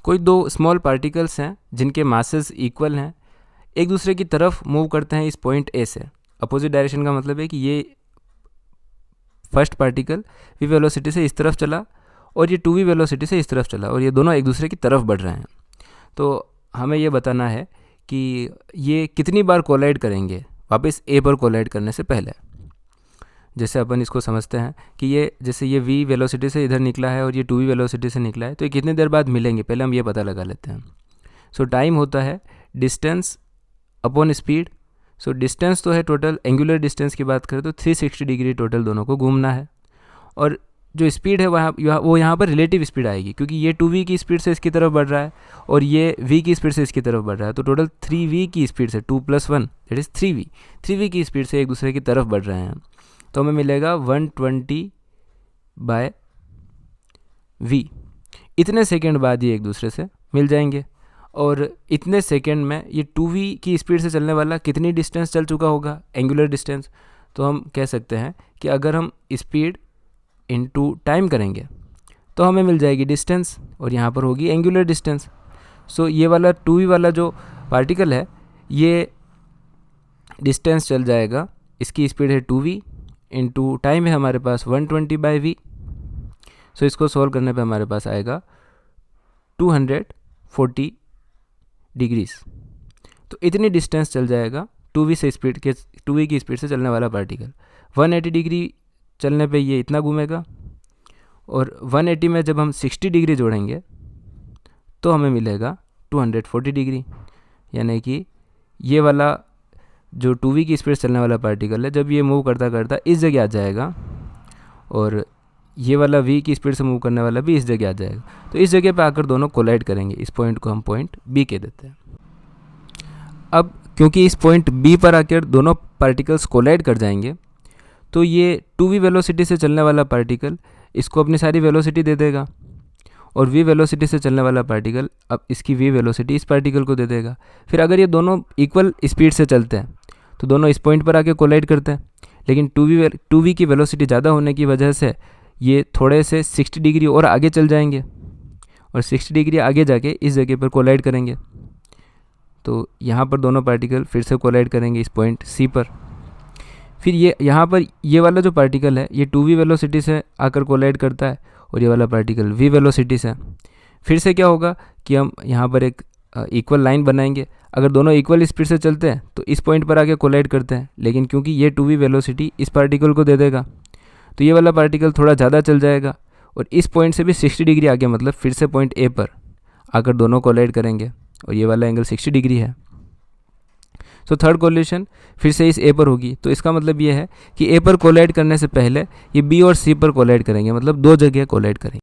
कोई दो small particles हैं जिनके मासेस इक्वल हैं, एक दूसरे की तरफ मूव करते हैं इस पॉइंट ए से। अपोजिट डायरेक्शन का मतलब है कि ये फर्स्ट पार्टिकल v वेलोसिटी से इस तरफ चला और ये 2v वेलोसिटी से इस तरफ चला और ये दोनों एक दूसरे की तरफ बढ़ रहे हैं। तो हमें ये बताना है कि ये कितनी बार कोलाइड करेंगे वापस a पर कोलाइड करने से पहले। जैसे अपन इसको समझते हैं कि ये जैसे ये v वेलोसिटी से इधर निकला है और ये 2v वेलोसिटी से निकला है, तो ये कितनी देर बाद मिलेंगे पहले हम ये पता लगा लेते हैं। सो टाइम होता है distance upon speed. So distance तो है टोटल, एंगुलर डिस्टेंस की बात करें तो 360 डिग्री टोटल दोनों को घूमना है, और जो स्पीड है वो यहाँ पर रिलेटिव स्पीड आएगी क्योंकि ये 2v की स्पीड से इसकी तरफ बढ़ रहा है और ये v की स्पीड से इसकी तरफ बढ़ रहा है। तो टोटल 3v की स्पीड से 2 + 1 दैट इज़ 3v की स्पीड से एक दूसरे की तरफ बढ़ रहे हैं। तो हमें मिलेगा 120/v। इतने सेकेंड बाद ये एक दूसरे से मिल जाएंगे, और इतने सेकेंड में ये 2v की स्पीड से चलने वाला कितनी डिस्टेंस चल चुका होगा, एंगुलर डिस्टेंस। तो हम कह सकते हैं कि अगर हम स्पीड इनटू टाइम करेंगे तो हमें मिल जाएगी डिस्टेंस, और यहाँ पर होगी एंगुलर डिस्टेंस। सो ये वाला 2v वाला जो पार्टिकल है ये डिस्टेंस चल जाएगा, इसकी स्पीड है 2v इनटू टाइम है हमारे पास 120/v। सो इसको सॉल्व करने पे हमारे पास आएगा 240 डिग्रीज। तो इतनी डिस्टेंस चल जाएगा 2v की स्पीड से चलने वाला पार्टिकल। 180 डिग्री चलने पे ये इतना घूमेगा, और 180 में जब हम 60 डिग्री जोड़ेंगे तो हमें मिलेगा 240 डिग्री। यानी कि ये वाला जो 2v की स्पीड से चलने वाला पार्टिकल है जब ये मूव करता करता इस जगह आ जाएगा, और ये वाला v की स्पीड से मूव करने वाला भी इस जगह आ जाएगा। तो इस जगह पे आकर दोनों कोलाइड करेंगे। इस पॉइंट को हम पॉइंट b कह देते हैं। अब क्योंकि इस पॉइंट b पर आकर दोनों पार्टिकल्स कोलाइड कर जाएंगे, तो ये 2v वेलोसिटी से चलने वाला पार्टिकल इसको अपनी सारी वेलोसिटी दे देगा, और v वेलोसिटी से चलने वाला पार्टिकल अब इसकी v वेलोसिटी इस पार्टिकल को दे देगा। फिर अगर ये दोनों इक्वल स्पीड से चलते हैं तो दोनों इस पॉइंट पर आके कोलाइड करते हैं, लेकिन 2v की वेलोसिटी ज़्यादा होने की वजह से ये थोड़े से 60 डिग्री और आगे चल जाएंगे, और 60 डिग्री आगे जाके इस जगह पर कोलाइड करेंगे। तो यहाँ पर दोनों पार्टिकल फिर से कोलाइड करेंगे इस पॉइंट C पर। फिर ये यहाँ पर ये वाला जो पार्टिकल है ये 2v वेलोसिटी से आकर कोलाइड करता है, और ये वाला पार्टिकल v वेलोसिटी से। फिर से क्या होगा कि हम यहाँ पर एक इक्वल लाइन बनाएंगे। अगर दोनों इक्वल स्पीड से चलते हैं तो इस पॉइंट पर आके कोलाइड करते हैं, लेकिन क्योंकि ये 2v वेलोसिटी इस पार्टिकल को दे देगा तो ये वाला पार्टिकल थोड़ा ज़्यादा चल जाएगा, और इस पॉइंट से भी 60 डिग्री आगे, मतलब फिर से पॉइंट A पर आकर दोनों कोलाइड करेंगे, और ये वाला एंगल 60 डिग्री है। सो थर्ड कोलिशन फिर से इस A पर होगी। तो इसका मतलब ये है कि A पर कोलाइड करने से पहले ये B और C पर कोलाइड करेंगे, मतलब दो जगह कोलाइड करेंगे।